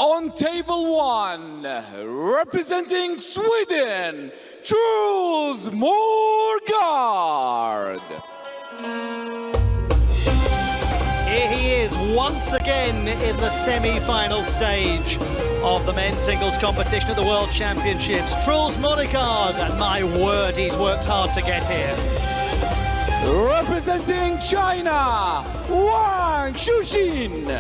On table one, representing Sweden, Truls Morgard. Here he is once again in the semi-final stage of the men's singles competition at the World Championships. Truls Morgard, and my word, he's worked hard to get here. Representing China, WANG CHUQIN.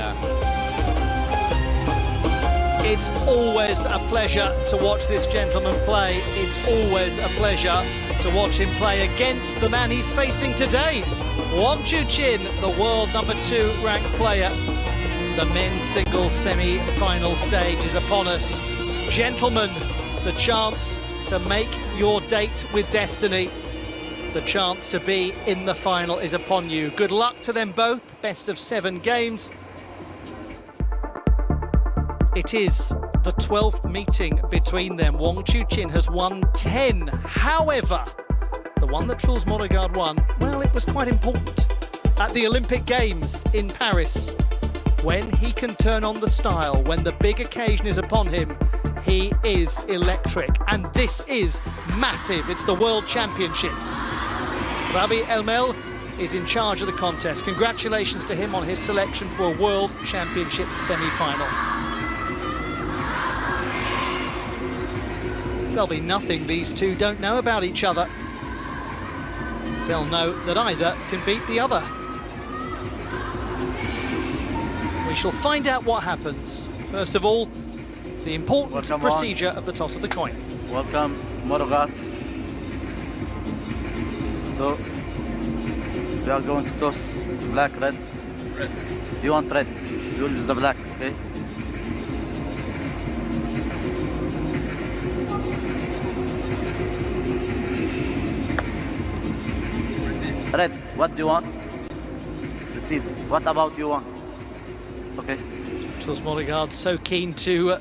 It's always a pleasure to watch this gentleman play. It's always a pleasure to watch him play against the man he's facing today. WANG CHUQIN, the world #2 ranked player. The men's singles semi-final stage is upon us. Gentlemen, the chance to make your date with destiny. The chance to be in the final is upon you. Good luck to them both. Best of 7 games. It is the 12th meeting between them. WANG CHUQIN has won 10. However, the one that Truls Morgard won, well, it was quite important. At the Olympic Games in Paris, when he can turn on the style, when the big occasion is upon him, he is electric. And this is massive. It's the World Championships. Rabi Elmel is in charge of the contest. Congratulations to him on his selection for a World Championship semi-final. There'll be nothing these two don't know about each other. They'll know that either can beat the other. We shall find out what happens. First of all, the important procedure of the toss of the coin. Welcome, Morgard. So, we are going to toss black, red. Red. You want red? You will use the black, okay? Red, what do you want? Receive. What about you want? Okay. Truls Morgard so keen to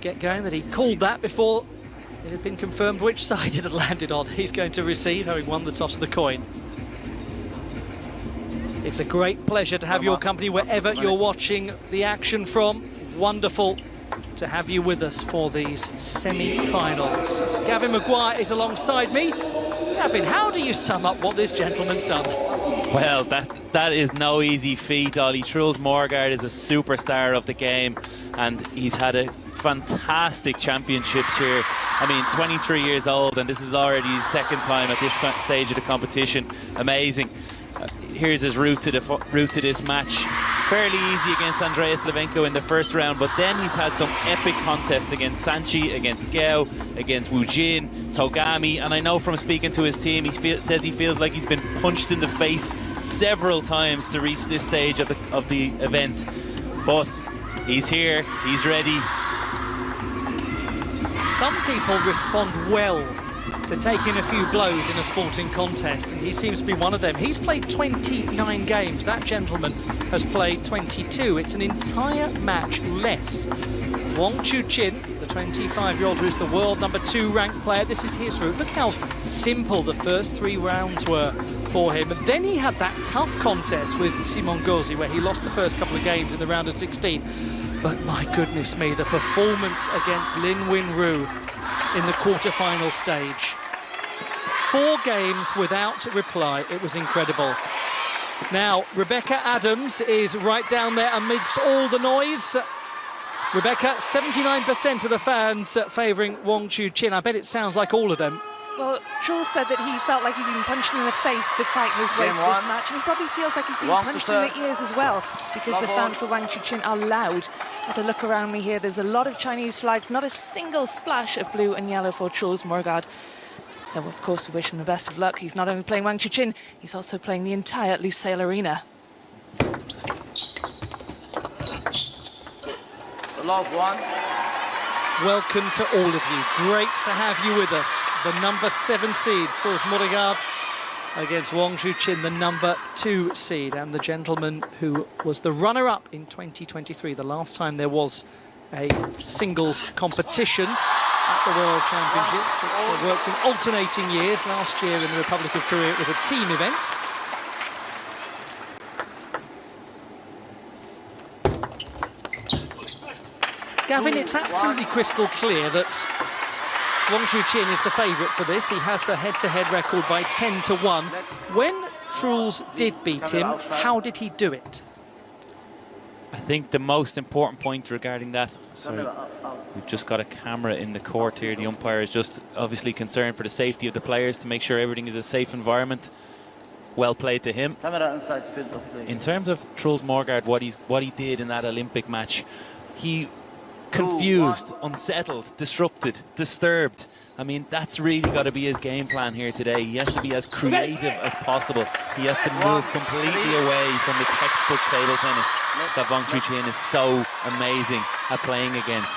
get going that he called that before it had been confirmed which side it had landed on. He's going to receive, having won the toss of the coin. It's a great pleasure to have your company wherever you're watching the action from. Wonderful to have you with us for these semi-finals. Gavin Maguire is alongside me. Gavin, how do you sum up what this gentleman's done? Well, that is no easy feat, Ollie. Truls Morgard is a superstar of the game, and he's had a fantastic championships here. I mean, 23 years old, and this is already his 2nd time at this stage of the competition. Amazing. Here's his route to this match. Fairly easy against Andreas Levenko in the 1st round, but then he's had some epic contests against Sanchi, against Gao, against Wu Jin, Togami, and I know from speaking to his team, says he feels like he's been punched in the face several times to reach this stage of the event. But he's here, he's ready. Some people respond well to taking a few blows in a sporting contest, and he seems to be one of them. He's played 29 games. That gentleman has played 22. It's an entire match less. WANG CHUQIN, the 25-year-old who's the world #2 ranked player, this is his route. Look how simple the first 3 rounds were for him. And then he had that tough contest with Simon Gauzy, where he lost the first couple of games in the round of 16. But my goodness me, the performance against Lin Win-Ru in the quarter-final stage. 4 games without reply. It was incredible. Now, Rebecca Adams is right down there amidst all the noise. Rebecca, 79% of the fans favouring WANG CHUQIN. I bet it sounds like all of them. Well, Truls said that he felt like he'd been punched in the face to fight his way to this match, and he probably feels like he's been punched in the ears as well, because the fans for WANG CHUQIN are loud. As I look around me here, there's a lot of Chinese flags, not a single splash of blue and yellow for Truls Morgard. So, of course, we wish him the best of luck. He's not only playing WANG CHUQIN, he's also playing the entire Lusail Arena. Love one. Welcome to all of you. Great to have you with us. The #7 seed, Truls Morgard, against WANG CHUQIN, the #2 seed, and the gentleman who was the runner-up in 2023, the last time there was a singles competition at the World Championships. It worked in alternating years. Last year in the Republic of Korea, it was a team event. Gavin, it's absolutely crystal clear that Wang Chuqin is the favourite for this. He has the head-to-head record by 10-1. When Truls did beat him, how did he do it? I think the most important point regarding that, sorry, we've just got a camera in the court here. The umpire is just obviously concerned for the safety of the players to make sure everything is a safe environment. Well played to him. In terms of Truls Morgaard, what he did in that Olympic match, he confused, unsettled, disrupted, disturbed. I mean, that's really got to be his game plan here today. He has to be as creative as possible. He has to move completely away from the textbook table tennis that Wang Chuqin is so amazing at playing against.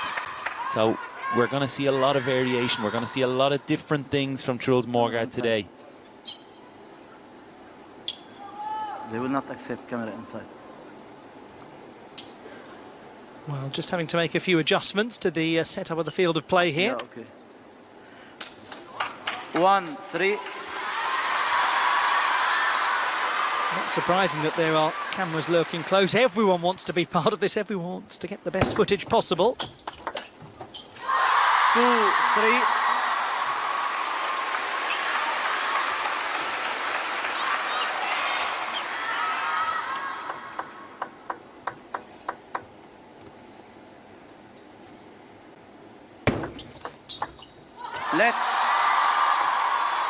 So we're going to see a lot of variation. We're going to see a lot of different things from Truls Morgaard today. They will not accept camera inside. Well, just having to make a few adjustments to the setup of the field of play here. Yeah, okay. 1-3. Not surprising that there are cameras lurking close. Everyone wants to be part of this. Everyone wants to get the best footage possible. 2-3.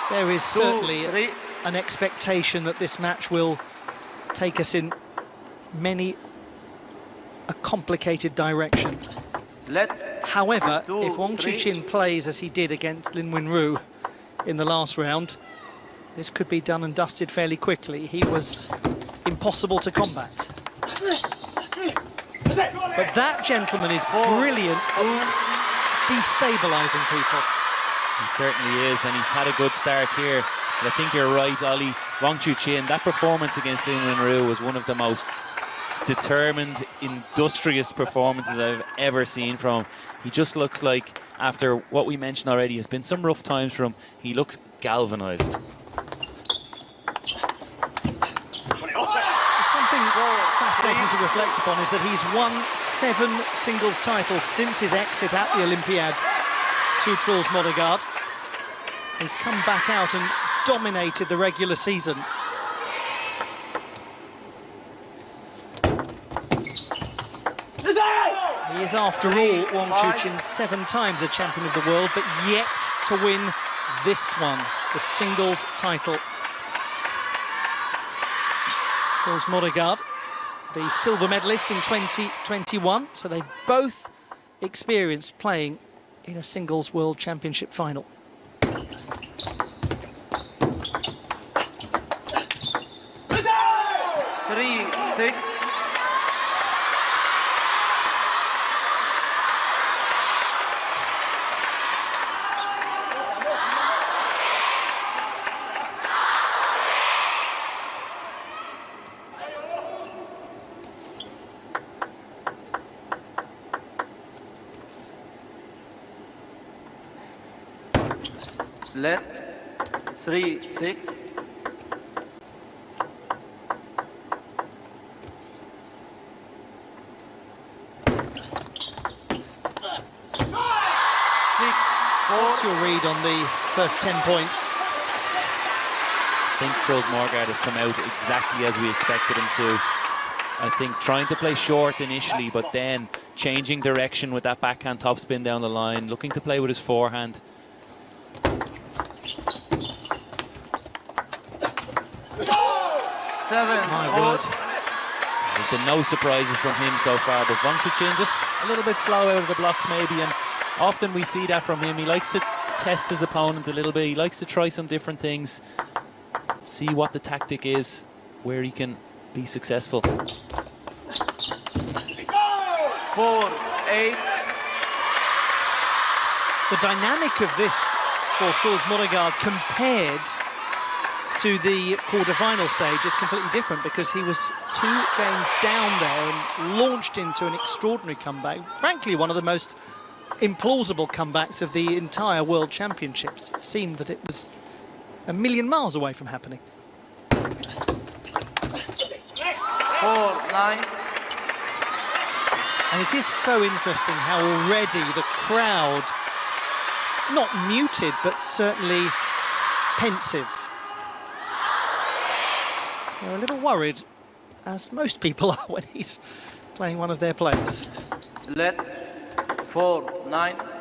There is certainly an expectation that this match will take us in many a complicated direction. However, if Wang Chuqin plays as he did against Lin Wenru in the last round, this could be done and dusted fairly quickly. He was impossible to combat. But that gentleman is brilliant at destabilising people. He certainly is, and he's had a good start here. But I think you're right, Ollie. Wang Chuqin, that performance against Lin Wenru was one of the most determined, industrious performances I've ever seen from him. He just looks like, after what we mentioned already, has been some rough times for him, he looks galvanised. Something fascinating to reflect upon is that he's won 7 singles titles since his exit at the Olympiad to Truls Morgaard. He's come back out and dominated the regular season. He is, after all, Wang Chuqin 7 times a champion of the world, but yet to win this one, the singles title. Truls Morgaard, the silver medalist in 2021, so they both experienced playing in a singles world championship final. 3-6. Let 3-6. What's your read on the first 10 points? I think Truls Morgaard has come out exactly as we expected him to. I think trying to play short initially, but then changing direction with that backhand topspin down the line, looking to play with his forehand. My word. There's been no surprises from him so far, but Wang Chuqin just a little bit slow out of the blocks maybe, and often we see that from him. He likes to test his opponent a little bit. He likes to try some different things, see what the tactic is, where he can be successful. 4-8. The dynamic of this for Truls Morgaard compared to the quarter-final stage is completely different, because he was 2 games down there and launched into an extraordinary comeback. Frankly, one of the most implausible comebacks of the entire World Championships. It seemed that it was a million miles away from happening. 4-9. And it is so interesting how already the crowd, not muted, but certainly pensive. They're a little worried, as most people are when he's playing one of their players. Let 4-9.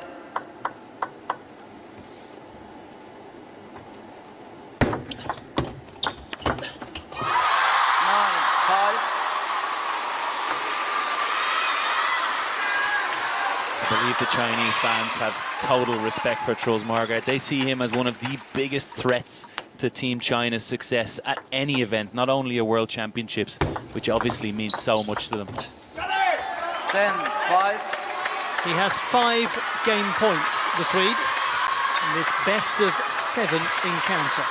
I believe the Chinese fans have total respect for Truls Margaard. They see him as one of the biggest threats to Team China's success at any event, not only a World Championships, which obviously means so much to them. 10-5. He has 5 game points, the Swede, in this best of 7 encounter.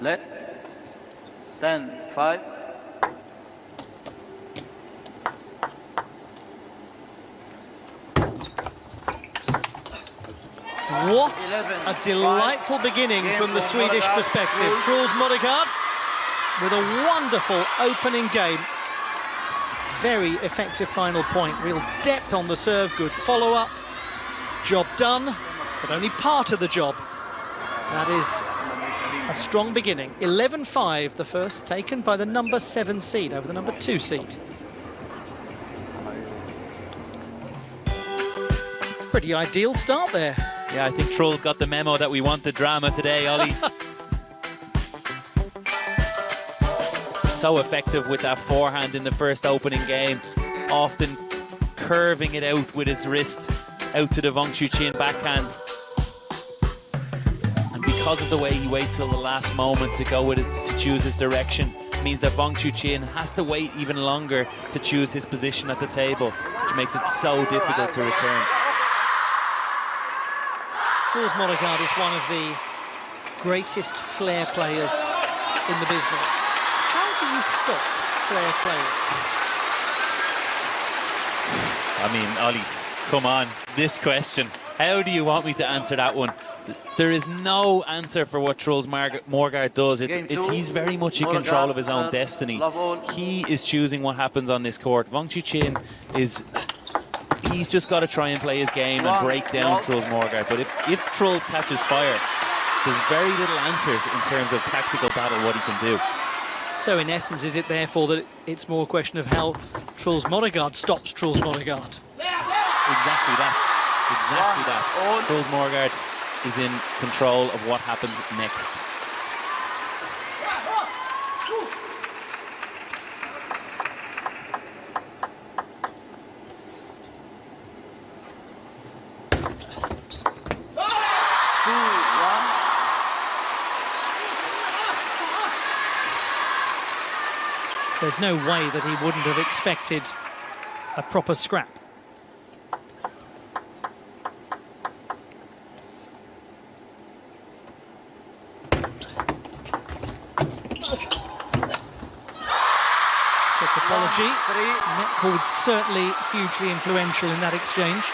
Let 10-5. What a delightful beginning from the Swedish perspective. Truls Margaard with a wonderful opening game. Very effective final point. Real depth on the serve, good follow-up. Job done, but only part of the job. That is a strong beginning. 11-5, the first taken by the number 7 seed over the number 2 seed. Pretty ideal start there. Yeah, I think Truls got the memo that we wanted drama today, Ollie. So effective with that forehand in the first opening game, often curving it out with his wrist out to the WANG CHUQIN backhand. Because of the way he waits till the last moment to go with to choose his direction, means that WANG CHUQIN has to wait even longer to choose his position at the table, which makes it so difficult to return. Truls Margaard is one of the greatest flair players in the business. How do you stop flair players? I mean, Ollie, come on, this question. How do you want me to answer that one? There is no answer for what Truls Margaard does. He's very much in control of his own destiny. He is choosing what happens on this court. WANG CHUQIN he's just got to try and play his game and break down Truls Margaard. But if Truls catches fire, there's very little answers in terms of tactical battle, what he can do. So in essence, is it therefore that it's more a question of how Truls Margaard stops Truls Margaard? Exactly that. Exactly that. Truls Margaard is in control of what happens next. There's no way that he wouldn't have expected a proper scrap. Apology. Netcord certainly hugely influential in that exchange.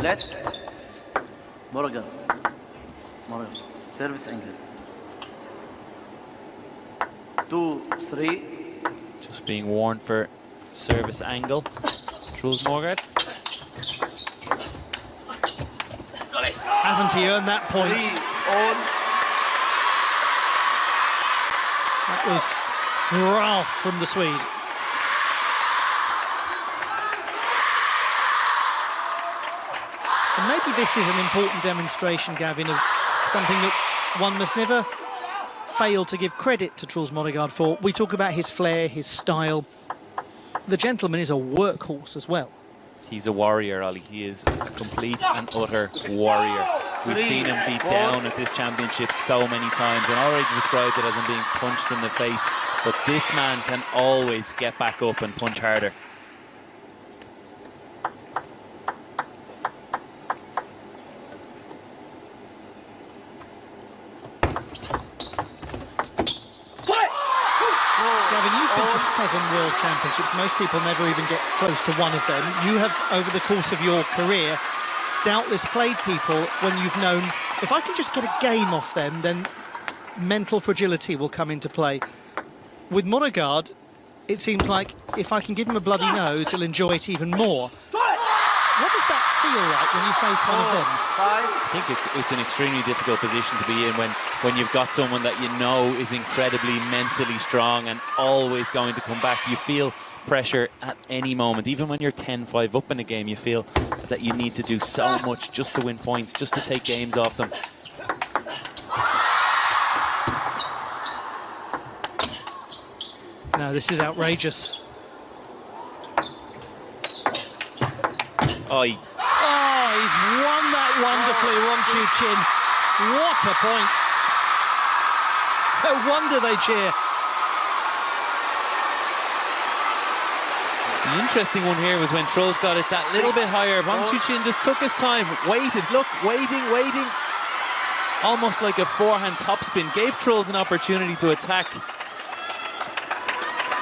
Let Margaard. Service angle. 2-3. Just being warned for service angle. Truls Margaard. Hasn't he earned that point? That was graft from the Swede. And maybe this is an important demonstration, Gavin, of something that one must never fail to give credit to Truls Margaard for. We talk about his flair, his style. The gentleman is a workhorse as well. He's a warrior, Ollie. He is a complete and utter warrior. We've seen him beat down at this championship so many times, and already described it as him being punched in the face But this man can always get back up and punch harder. Gavin, you've been to 7 World Championships. Most people never even get close to one of them. You have, over the course of your career, doubtless played people when you've known, if I can just get a game off them, then mental fragility will come into play. With Moregard, it seems like if I can give him a bloody nose, he'll enjoy it even more. What does that feel like when you face one of them? I think it's an extremely difficult position to be in when you've got someone that you know is incredibly mentally strong and always going to come back. You feel pressure at any moment. Even when you're 10-5 up in a game, you feel that you need to do so much just to win points, just to take games off them. No, this is outrageous. Oh, he's won that wonderfully, Wang Chuqin. What a point. No wonder they cheer. the interesting one here was when Trolls got it that little bit higher. Wang Chuqin just took his time, waited, look, waiting. Almost like a forehand topspin. Gave Trolls an opportunity to attack.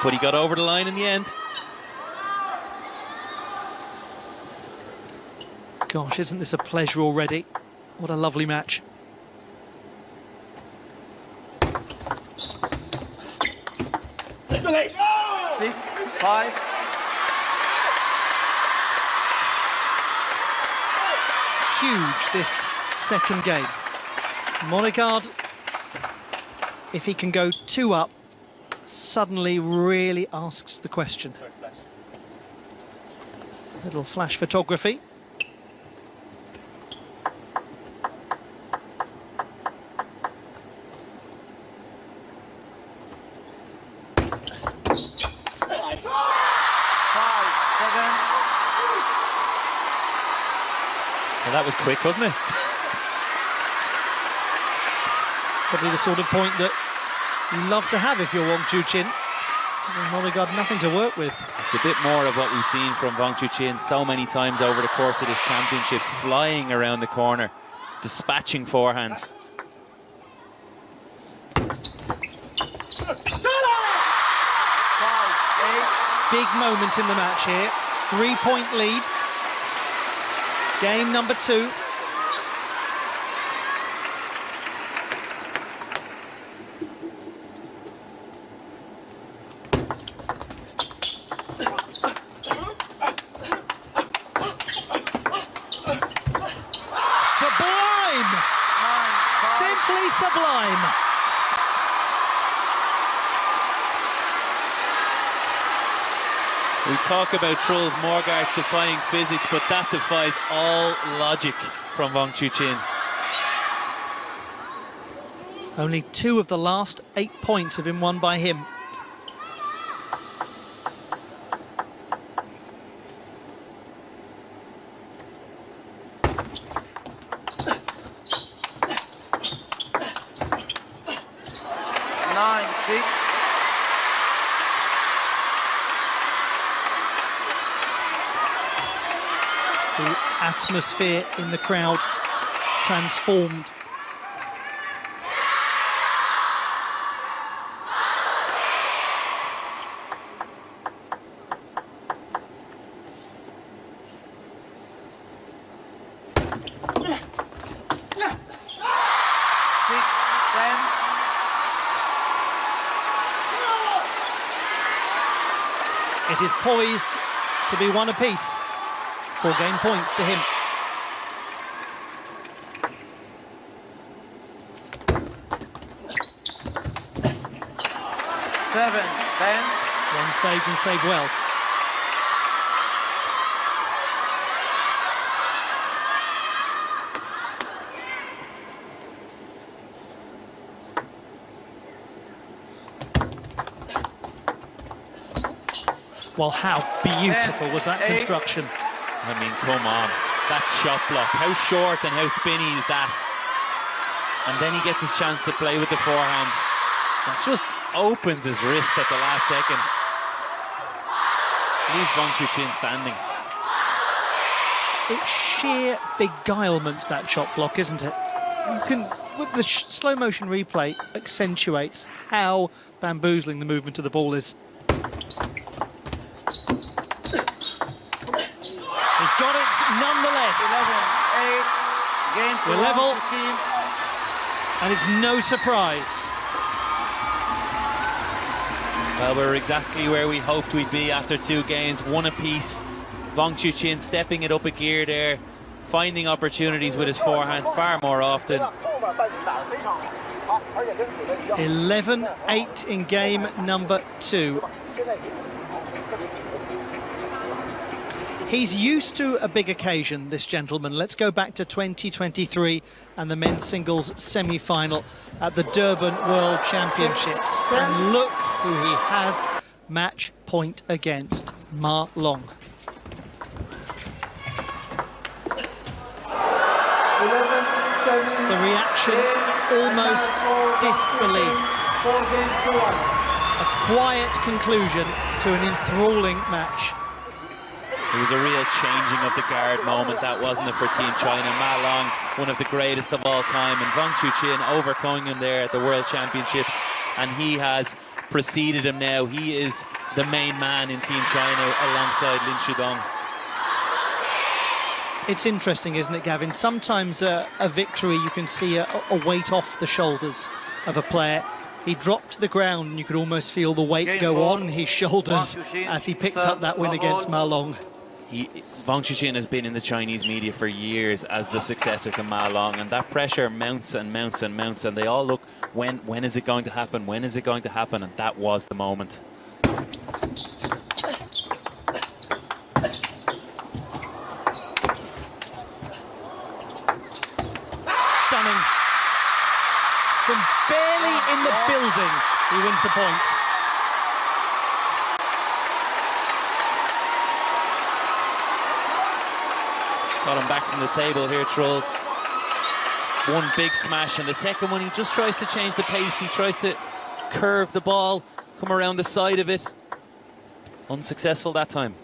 But he got over the line in the end. Gosh, isn't this a pleasure already? What a lovely match. Six, 5. Huge, this second game. Moregard, if he can go 2 up, suddenly really asks the question. Little flash photography. Well, that was quick, wasn't it? Probably the sort of point that you love to have if you're Wang Chuqin. Moregard, nothing to work with. It's a bit more of what we've seen from Wang Chuqin so many times over the course of this championships, flying around the corner, dispatching forehands. Big moment in the match here. 3-point lead. Game number 2. Sublime! Simply sublime! We talk about Trolls Moregard defying physics, but that defies all logic from Wang Chuqin. Only 2 of the last 8 points have been won by him. The atmosphere in the crowd transformed. It is poised to be one apiece. 4 game points to him. Seven, 10. One saved and saved well. Well, how beautiful was that construction? I mean, come on. That shot block, how short and how spinny is that? And then he gets his chance to play with the forehand. And just opens his wrist at the last second. Leaves Wang Chuqin standing. It's sheer beguilement, that chop block, isn't it? You can, with the slow motion replay, accentuates how bamboozling the movement of the ball is. He's got it nonetheless. 11-8, game to We're level. Wang Chuqin. And it's no surprise. Well, we're exactly where we hoped we'd be after 2 games, 1 apiece. Wang Chuqin stepping it up a gear there, finding opportunities with his forehand far more often. 11-8 in game number 2. He's used to a big occasion, this gentleman. Let's go back to 2023 and the men's singles semi-final at the Durban World Championships. And look who he has match point against, Ma Long. The reaction, almost disbelief. A quiet conclusion to an enthralling match. It was a real changing of the guard moment, that wasn't it, for Team China. Ma Long, one of the greatest of all time, and Wang Chuqin overcoming him there at the World Championships, and he has preceded him now. He is the main man in Team China alongside Lin Shudong. It's interesting, isn't it, Gavin? Sometimes a victory, you can see a weight off the shoulders of a player. He dropped to the ground and you could almost feel the weight go on his shoulders as he picked up that win against Ma Long. Wang Chuqin has been in the Chinese media for years as the successor to Ma Long, and that pressure mounts and mounts and mounts, and they all look, when is it going to happen? When is it going to happen? And that was the moment. Stunning. From barely in the building, he wins the point. Got him back from the table here, Trolls. One big smash, and the second one, he just tries to change the pace. He tries to curve the ball, come around the side of it. Unsuccessful that time.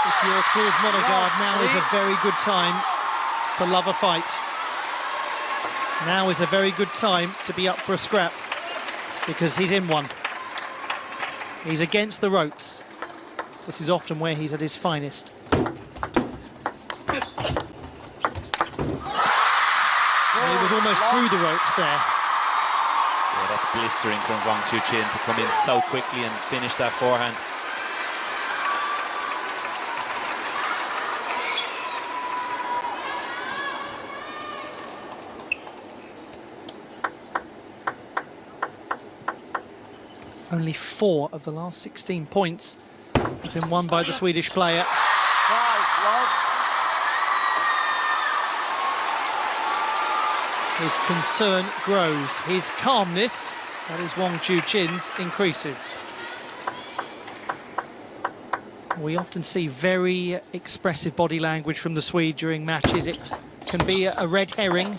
If you're Truls Monegaard, now is a very good time to love a fight. Now is a very good time to be up for a scrap, because he's in one. He's against the ropes. This is often where he's at his finest. And he was almost through the ropes there. Yeah, that's blistering from Wang Chuqin to come in so quickly and finish that forehand. Only 4 of the last 16 points have been won by the Swedish player. His concern grows. His calmness, that is Wang Chuqin's, increases. We often see very expressive body language from the Swede during matches. It can be a red herring.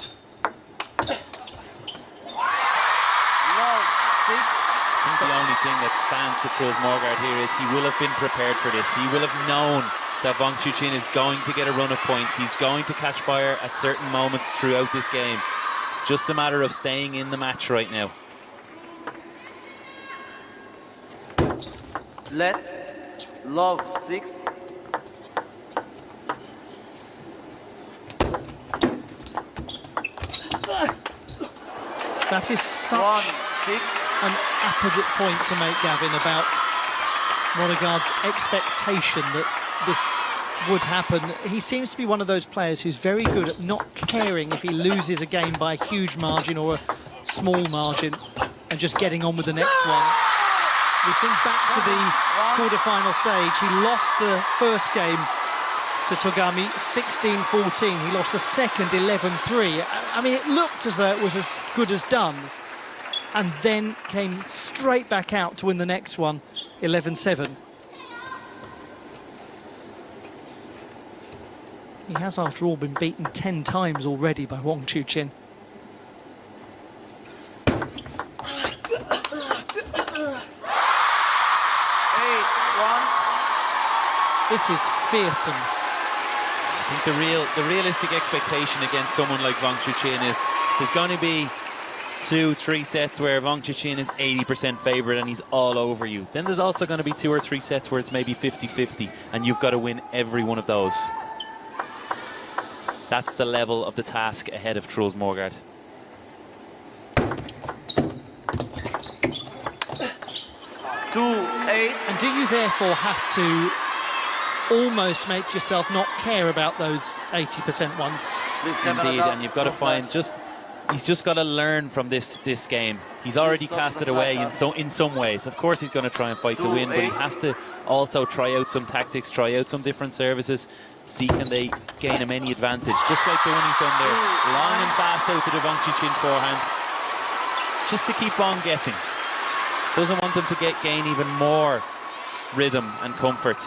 The only thing that stands to Truls Monegaard here is he will have been prepared for this. He will have known that Wang Chuqin is going to get a run of points. He's going to catch fire at certain moments throughout this game. It's just a matter of staying in the match right now. Let love 6. That is such 1-6. an apposite point to make, Gavin, about Monegaard's expectation that this would happen. He seems to be one of those players who's very good at not caring if he loses a game by a huge margin or a small margin and just getting on with the next one. We think back to the quarter-final stage. He lost the first game to Togami, 16-14. He lost the second 11-3. I mean, it looked as though it was as good as done, and then came straight back out to win the next one, 11-7. He has, after all, been beaten 10 times already by Wang Chuqin. This is fearsome. I think the realistic expectation against someone like Wang Chuqin is there's going to be 2-3 sets where Wang Chuqin is 80% favourite and he's all over you. Then there's also going to be 2 or 3 sets where it's maybe 50-50 and you've got to win every one of those. That's the level of the task ahead of Truls Morgaard. And do you therefore have to almost make yourself not care about those 80% ones? Indeed, and you've got to find he's just got to learn from this game. He's already cast it away in some ways. Of course he's going to try and fight to win, but he has to also try out some tactics, try out some different services, see can they gain him any advantage, just like the one he's done there. Long and fast out to the Wang Chuqin forehand, just to keep on guessing. Doesn't want them to gain even more rhythm and comfort.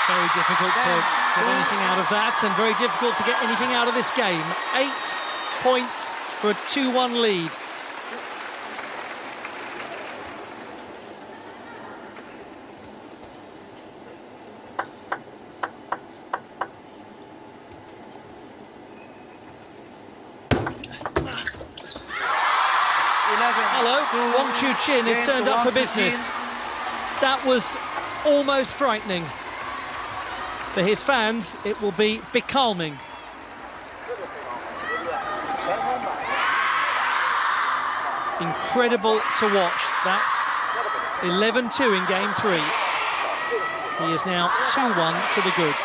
Very difficult to get anything out of that, and very difficult to get anything out of this game. 8 points for a 2-1 lead. Hello, Wang Chuqin has turned up for business. That was almost frightening. For his fans, it will be becalming. Incredible to watch. That 11-2 in game 3. He is now 2-1 to the good.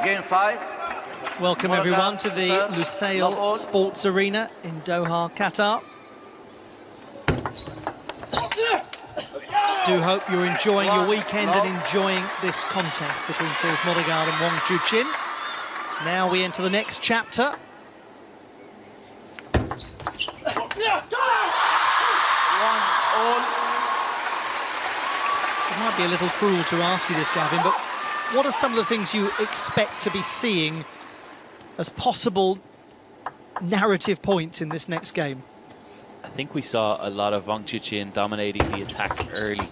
Game 5. Welcome everyone to the Lusail Sports Arena in Doha, Qatar. Do hope you're enjoying your weekend and enjoying this contest between Truls Morgaard and Wang Chuqin. Now we enter the next chapter. It might be a little cruel to ask you this, Gavin, but what are some of the things you expect to be seeing as possible narrative points in this next game? I think we saw a lot of Wang Chuqin dominating the attack early.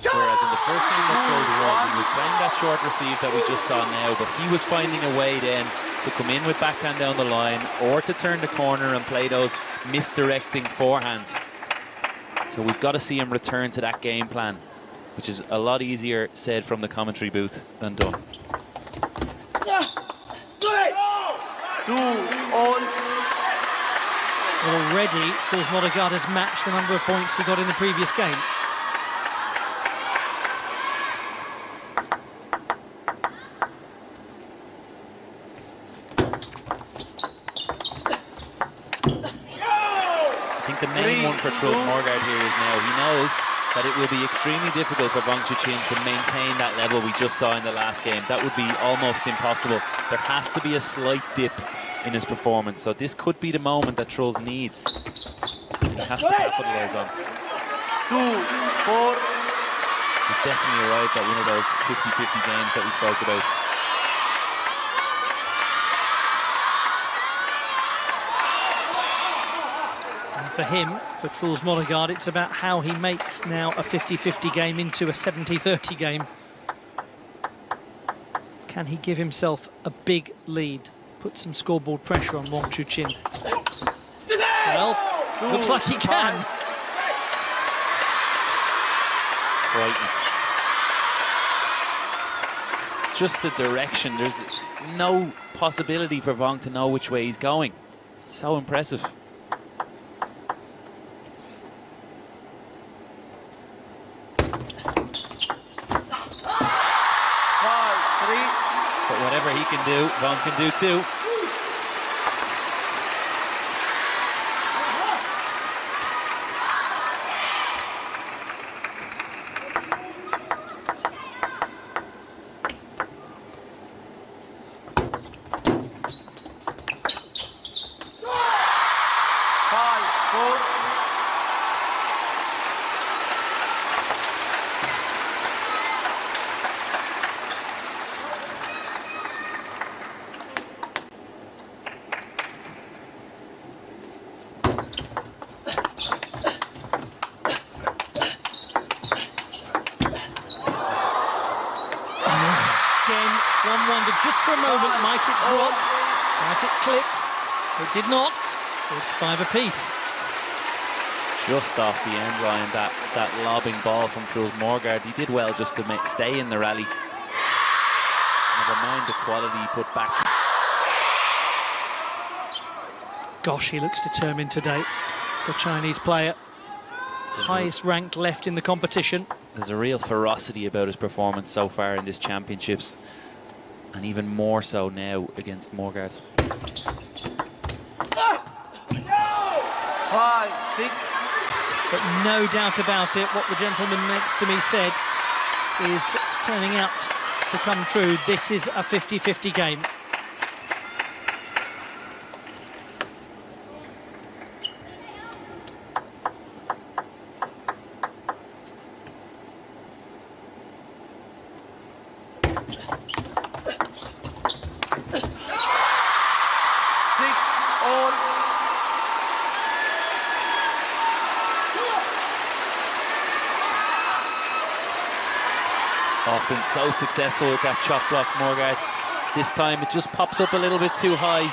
Whereas in the first game that Truls won, he was playing that short receive that we just saw now, but he was finding a way then to come in with backhand down the line or to turn the corner and play those misdirecting forehands. So we've got to see him return to that game plan, which is a lot easier said from the commentary booth than done. 2-all. Well, already, Truls Morgaard has matched the number of points he got in the previous game. I think the main one for Truls Morgaard here is now he knows that it will be extremely difficult for Wang Chuqin to maintain that level we just saw in the last game. That would be almost impossible. There has to be a slight dip in his performance, so this could be the moment that Truls needs. He has to capitalise on. 2-4. We've definitely arrived at one of those 50-50 games that we spoke about. And for him, for Truls Modegaard, it's about how he makes now a 50-50 game into a 70-30 game. Can he give himself a big lead? Put some scoreboard pressure on Wang Chuqin. Well, looks like he can. Frightening. It's just the direction. There's no possibility for Wang to know which way he's going. It's so impressive. But whatever he can do, Wang can do too. One wondered just for a moment, might it drop? Might it clip? It did not. It's 5 apiece. Just off the end, Ryan, that lobbing ball from Truls Modegaard. He did well just to stay in the rally. Never mind the quality he put back. Gosh, he looks determined today, the Chinese player. Highest ranked left in the competition. There's a real ferocity about his performance so far in this championships, and even more so now against Modegaard. 5, 6. But no doubt about it, what the gentleman next to me said is turning out to come true. This is a 50-50 game. Often so successful with that chop block, Modegaard. This time it just pops up a little bit too high.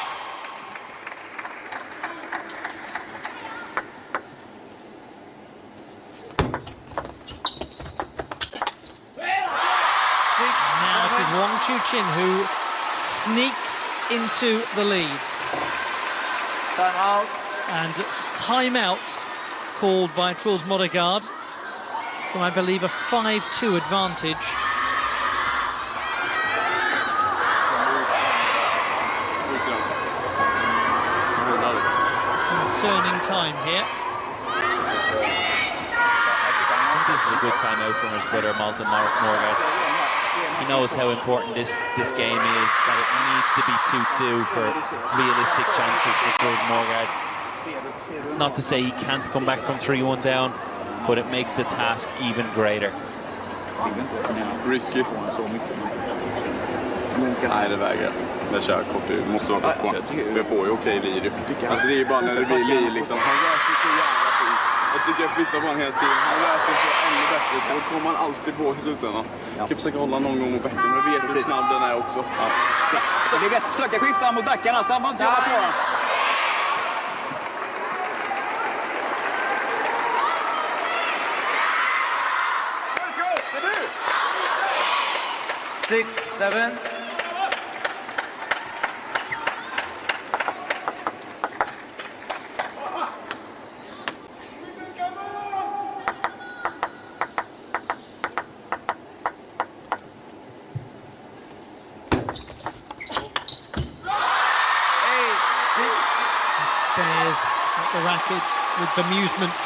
Now it is Wang Chuqin who sneaks into the lead. Time out. And timeout called by Truls Modegaard. So I believe a 5-2 advantage. Concerning time here. This is a good timeout from his brother, Malcolm Modegaard. He knows how important this game is, that it needs to be 2-2 for realistic chances for Truls Modegaard. It's not to say he can't come back from 3-1 down, but it makes the task even greater. Risky. Nej, det väger. Det kör kort ut. Måste vara kort från. För jag får ju okej lir. Alltså det är bara när det blir lir liksom. Han rör sig så jävla fint. Jag tycker jag flyttar på honom hela tiden. Han rör sig så ännu bättre, så då kommer man alltid på i slutändan. Jag kan försöka hålla någon gång mot bäcken, men jag vet hur snabb den är också. Ja. Så det är rätt. Försöka skifta mot backarna. Samma inte göra på. 6, 7. Stares at the racket with bemusement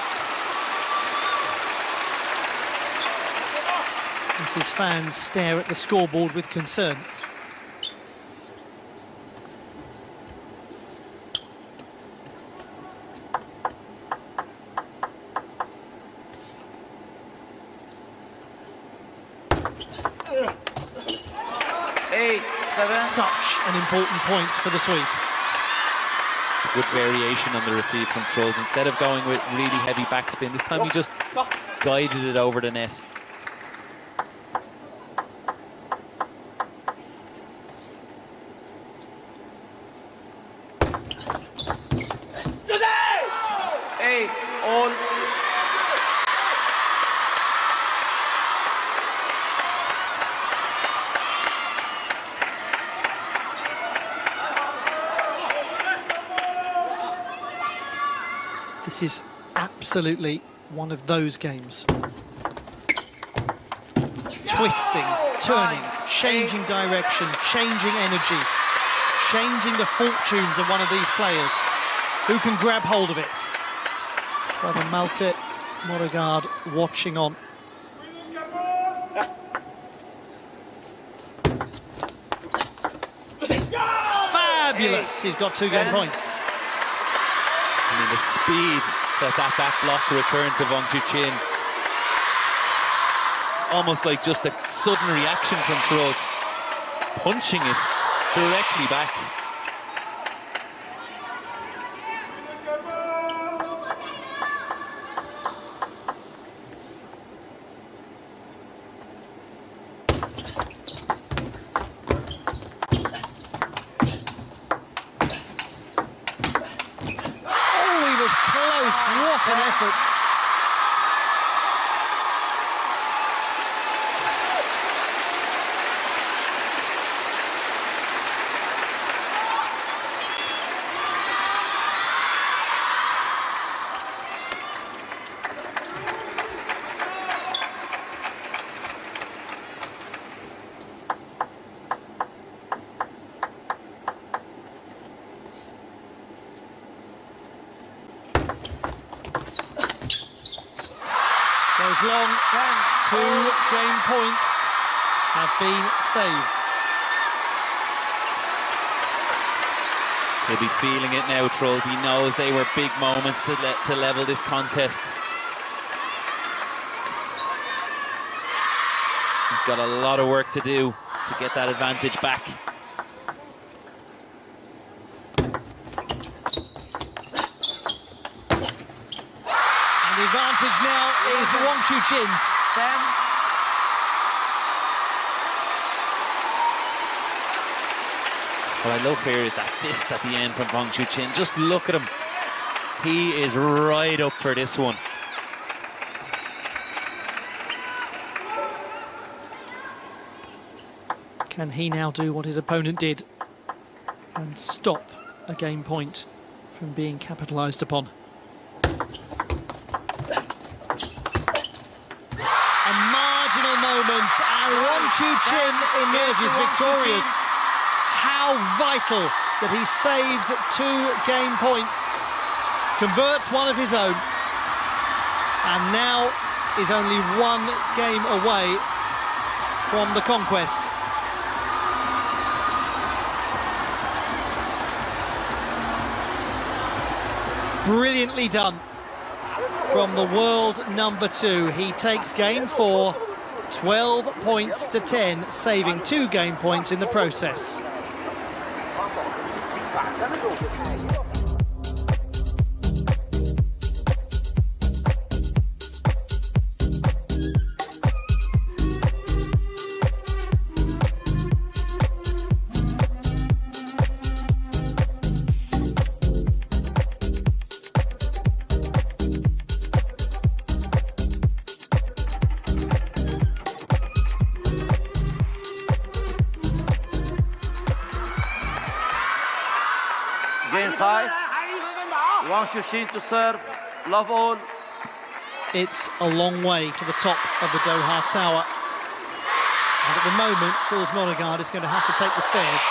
as his fans stare at the scoreboard with concern. such an important point for the Swede. It's a good variation on the receive from Truls. Instead of going with really heavy backspin, this time he just guided it over the net. All. This is absolutely one of those games. Twisting, turning, changing direction, changing energy, changing the fortunes of one of these players. Who can grab hold of it? Brother Malte Moregard watching on. Fabulous! He's got 2 game points. I mean, the speed that block returned to Wang Chuqin. Almost like just a sudden reaction from Truls, punching it directly back. What an effort. Goes long, 2 game points have been saved. He'll be feeling it now, Truls. He knows they were big moments to level this contest. He's got a lot of work to do to get that advantage back. The advantage now is Wang Chuqin's. What I love here is that fist at the end from Wang Chuqin. Just look at him. He is right up for this one. Can he now do what his opponent did and stop a game point from being capitalised upon? Moment, and Wang Chuqin emerges victorious. How vital that he saves 2 game points, converts one of his own, and now is only 1 game away from the conquest. Brilliantly done from the world number 2. He takes game 4. 12 points to 10, saving 2 game points in the process. Game 5. Wang Chuqin to serve. Love all. It's a long way to the top of the Doha Tower. And at the moment, Truls Moregard is going to have to take the stairs.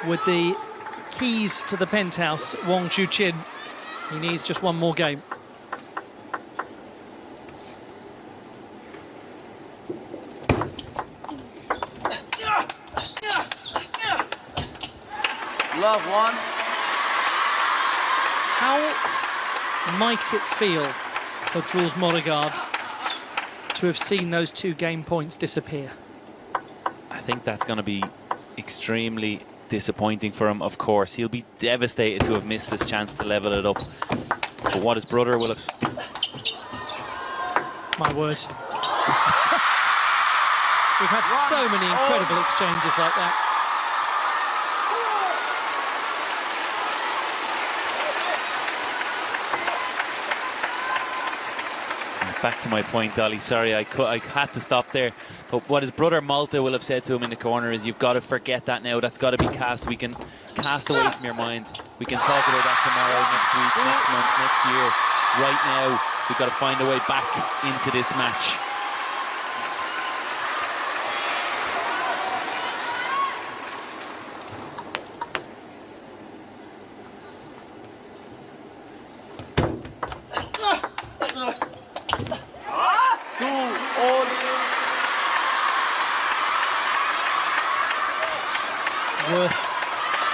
With the keys to the penthouse, Wang Chuqin, he needs just 1 more game. Love 1. How might it feel for Truls Moregard to have seen those 2 game points disappear. I think that's going to be extremely disappointing for him, of course. He'll be devastated to have missed his chance to level it up. But what his brother will have... My word. We've had so many incredible exchanges like that. Back to my point, Dolly. Sorry, I had to stop there. But what his brother Malta will have said to him in the corner is, you've got to forget that now. That's got to be cast. We can cast away from your mind. We can talk about that tomorrow, next week, next month, next year. Right now, we've got to find a way back into this match. Worth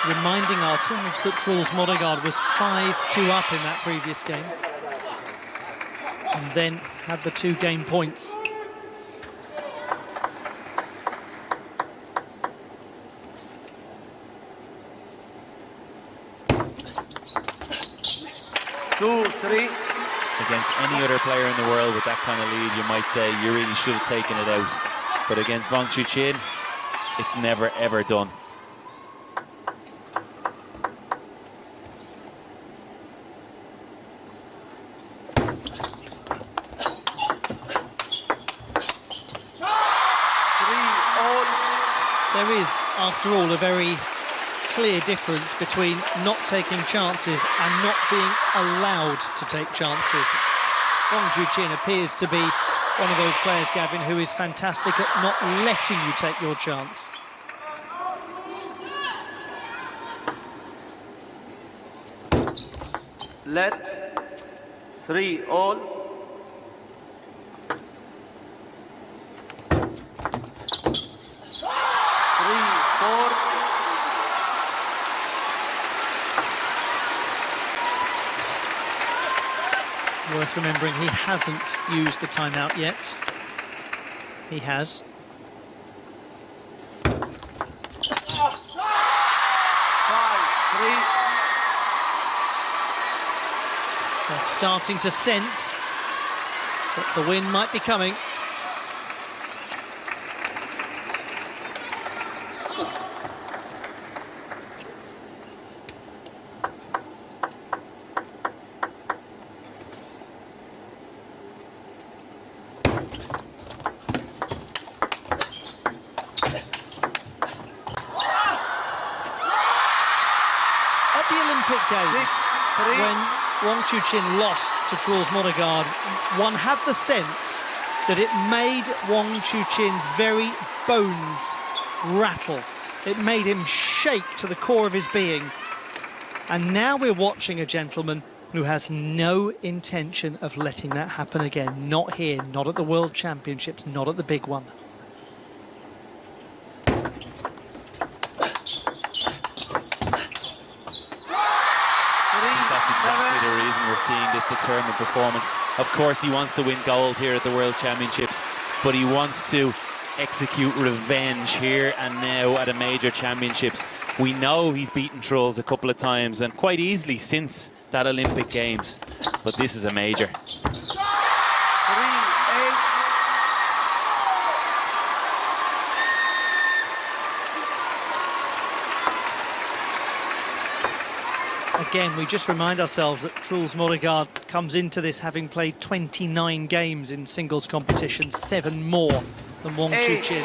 reminding ourselves that Truls Modegaard was 5-2 up in that previous game and then had the 2 game points. Against any other player in the world with that kind of lead, you might say you really should have taken it out. But against Wang Chuqin, it's never ever done. There is, after all, a very clear difference between not taking chances and not being allowed to take chances. Wang Chuqin appears to be one of those players, Gavin, who is fantastic at not letting you take your chance. Let 3 all. Worth remembering, he hasn't used the timeout yet. He has. They're starting to sense that the win might be coming. At the Olympic Games, when Wang Chuqin lost to Truls Modegaard, one had the sense that it made Wang Chuqin's very bones rattle. It made him shake to the core of his being. And now we're watching a gentleman who has no intention of letting that happen again. Not here, not at the World Championships, not at the big one. Exactly the reason we're seeing this determined performance. Of course, he wants to win gold here at the World Championships, but he wants to execute revenge here and now at a major championships. We know he's beaten Truls a couple of times and quite easily since that Olympic Games, but this is a major. Again, we just remind ourselves that Truls Modegaard comes into this having played 29 games in singles competition, 7 more than Wang Chuqin.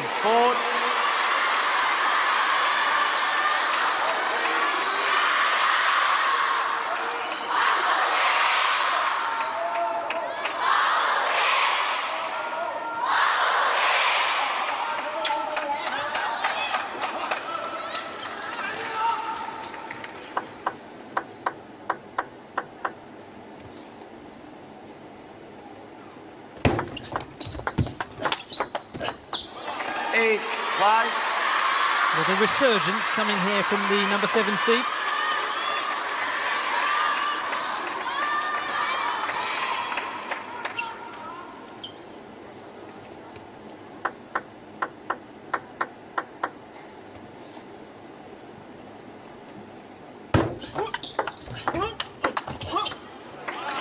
There's a resurgence coming here from the number 7 seed.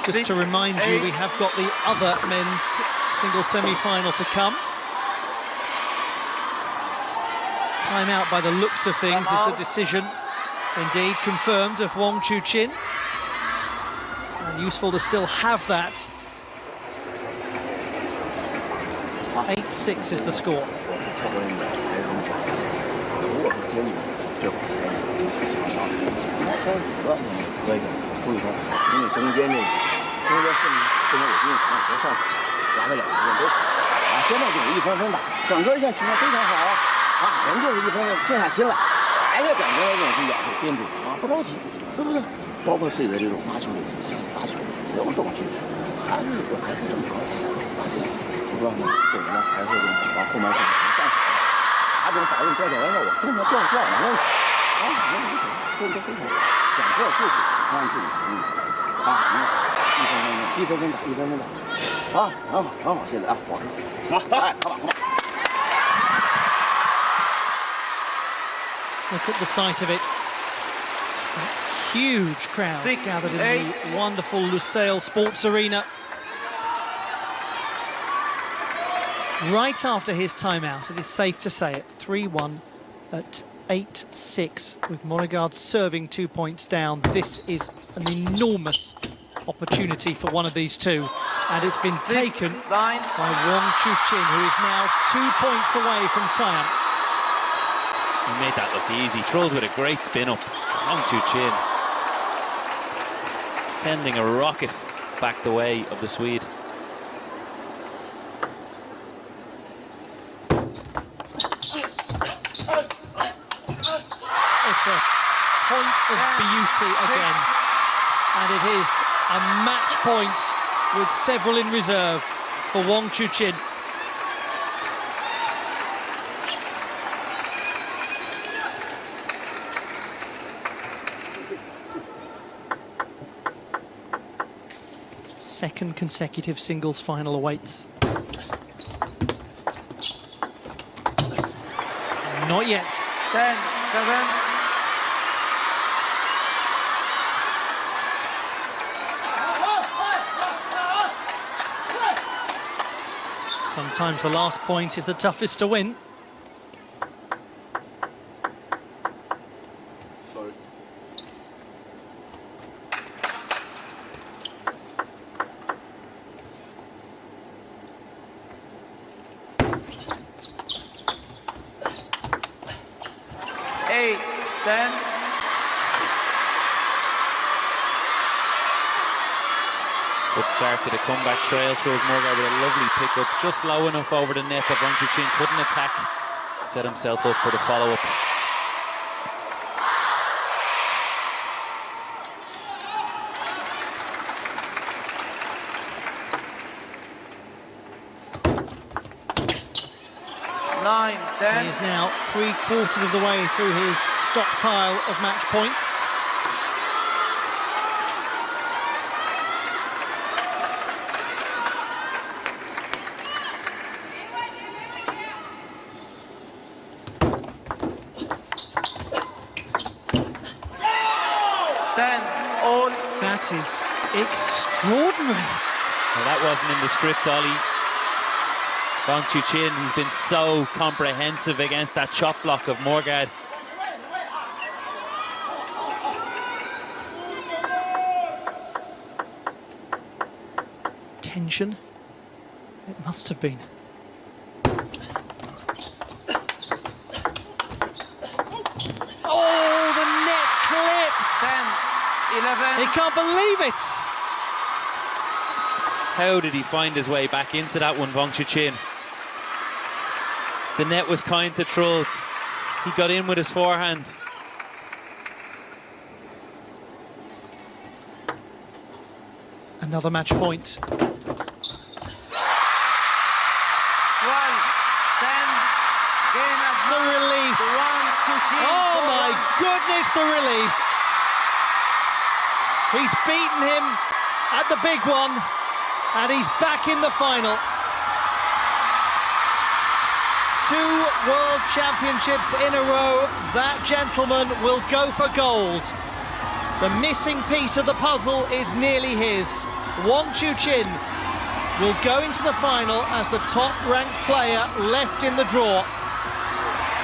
Just to remind you, we have got the other men's single semi-final to come. Timeout by the looks of things is the decision, indeed, confirmed of Wang Chuqin. And useful to still have that. 8-6 is the score. Look at the sight of it. A huge crowd gathered in the wonderful Lusail Sports Arena. Right after his timeout, it is safe to say it, 3-1 at 8-6, with Monegaard serving 2 points down. This is an enormous opportunity for one of these two, and it's been taken by Wang Chuqin, who is now 2 points away from triumph. He made that look easy. Throws with a great spin up. Wang Chuqin sending a rocket back the way of the Swede. It's a point of beauty again, and it is a match point with several in reserve for Wang Chuqin. Second consecutive singles final awaits. Not yet. 10-7. Sometimes the last point is the toughest to win. Sorry. Good start to the comeback trail. Throws Monegaard with a lovely pickup, just low enough over the net that Wang Chuqin couldn't attack. Set himself up for the follow-up. He is now 3/4 of the way through his stockpile of match points. That is extraordinary. Well, that wasn't in the script, Ollie. Wang Chuqin, he's been so comprehensive against that chop block of Monegaard. Tension. It must have been. Oh, the net clipped. 10-11. He can't believe it. How did he find his way back into that one, Wang Chuqin? The net was kind to Truls. He got in with his forehand. Another match point. 12-10. Game at The relief. Oh my goodness, the relief. He's beaten him at the big one, and he's back in the final. 2 World Championships in a row. That gentleman will go for gold. The missing piece of the puzzle is nearly his. Wang Chuqin will go into the final as the top-ranked player left in the draw.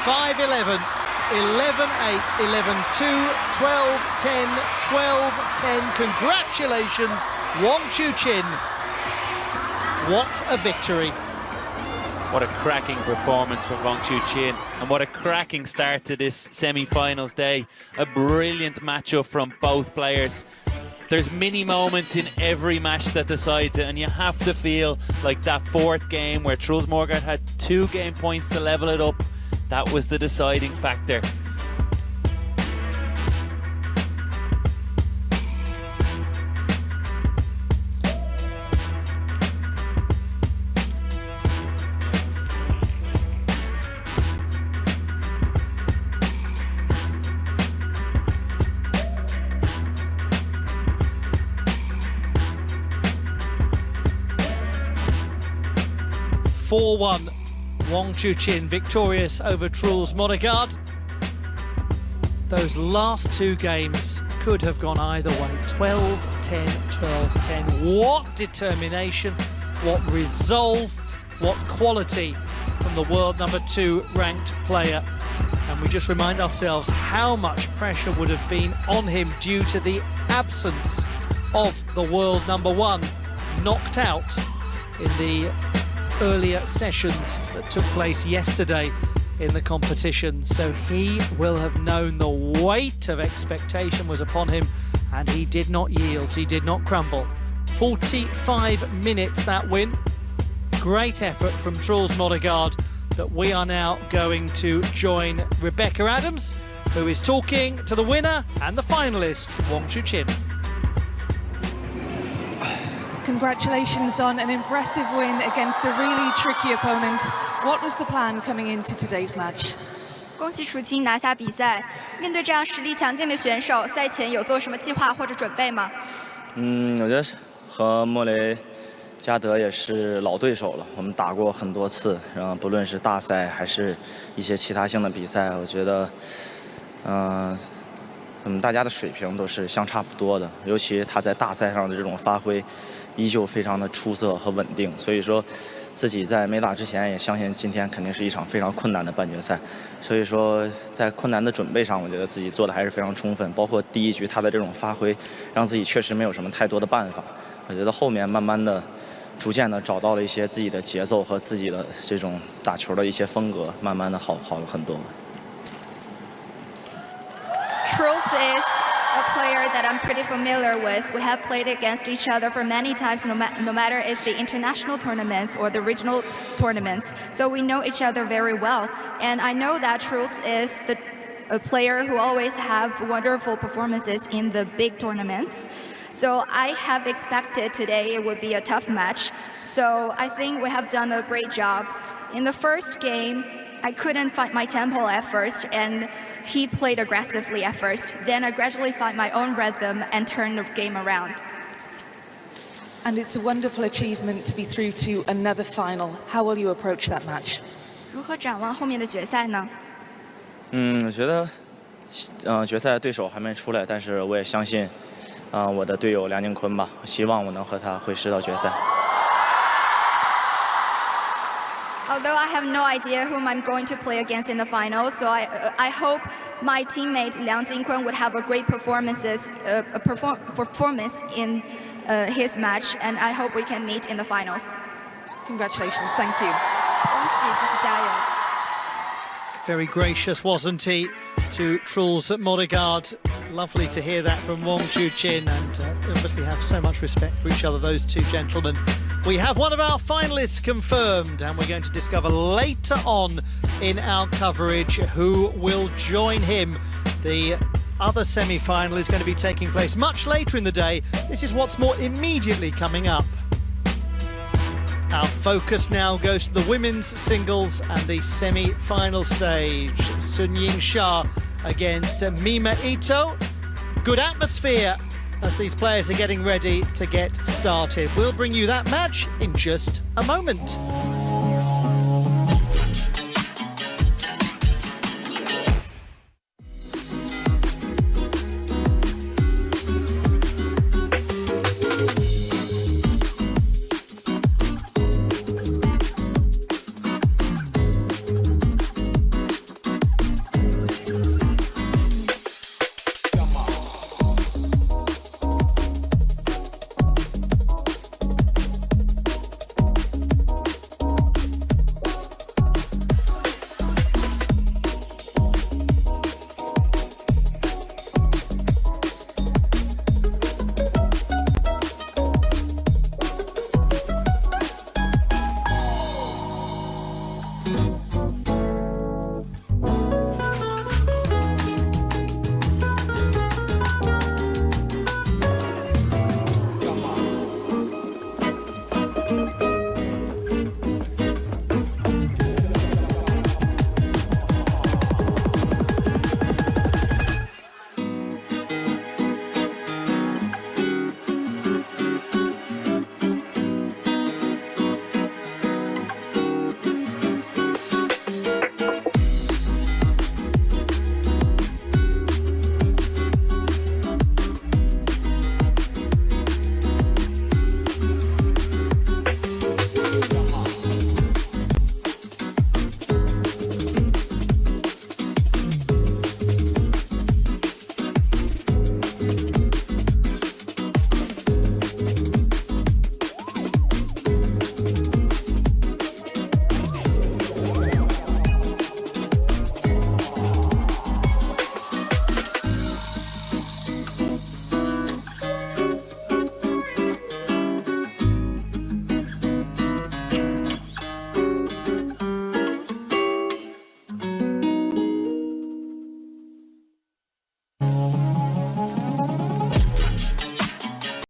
5-11, 11-8, 11-2, 12-10, 12-10. Congratulations, Wang Chuqin. What a victory. What a cracking performance for Wang Chuqin, and what a cracking start to this semi-finals day. A brilliant matchup from both players. There's mini moments in every match that decides it, and you have to feel like that fourth game where Truls Morgaard had 2 game points to level it up, that was the deciding factor. (4-1), Wang Chuqin victorious over Truls Morgaard. Those last 2 games could have gone either way. 12-10, 12-10. What determination, what resolve, what quality from the world number 2 ranked player. And we just remind ourselves how much pressure would have been on him due to the absence of the world number 1, knocked out in the earlier sessions that took place yesterday in the competition. So he will have known the weight of expectation was upon him, and he did not yield, he did not crumble. 45 minutes that win. Great effort from Truls Morgaard, but we are now going to join Rebecca Adams, who is talking to the winner and the finalist, Wang Chuqin. Congratulations on an impressive win against a really tricky opponent. What was the plan coming into today's match? 恭喜楚钦拿下比赛。面对这样实力强劲的选手，赛前有做什么计划或者准备吗？我觉得和莫雷加德也是老对手了，我们打过很多次，然后不论是大赛还是一些其他性的比赛，我觉得，大家的水平都是相差不多的，尤其他在大赛上的这种发挥，依旧非常的出色和稳定。所以说，自己在没打之前也相信今天肯定是一场非常困难的半决赛。所以说，在困难的准备上，我觉得自己做的还是非常充分。包括第一局他的这种发挥，让自己确实没有什么太多的办法。我觉得后面慢慢的、逐渐的找到了一些自己的节奏和自己的这种打球的一些风格，慢慢的好了很多。Truls is a player that I'm pretty familiar with. We have played against each other for many times, no matter it's the international tournaments or the regional tournaments. So we know each other very well. And I know that Truls is a player who always have wonderful performances in the big tournaments. So I have expected today it would be a tough match. So I think we have done a great job. In the first game, I couldn't find my tempo at first, and he played aggressively at first. Then I gradually found my own rhythm and turned the game around. And it's a wonderful achievement to be through to another final. How will you approach that match? 如何展望后面的决赛呢？我觉得，决赛对手还没出来，但是我也相信，我的队友梁靖昆吧，希望我能和他会师到决赛。Although I have no idea whom I'm going to play against in the finals, so I hope my teammate Liang Jingkun would have a great performance in his match, and I hope we can meet in the finals. Congratulations, thank you. 恭喜，继续加油。 Very gracious, wasn't he, to Truls Morgaard? Lovely to hear that from Wang Chuqin, and obviously have so much respect for each other, those two gentlemen. We have one of our finalists confirmed, and we're going to discover later on in our coverage who will join him. The other semi-final is going to be taking place much later in the day. This is what's more immediately coming up. Our focus now goes to the women's singles and the semi-final stage. Sun Ying Sha against Mima Ito. Good atmosphere as these players are getting ready to get started. We'll bring you that match in just a moment.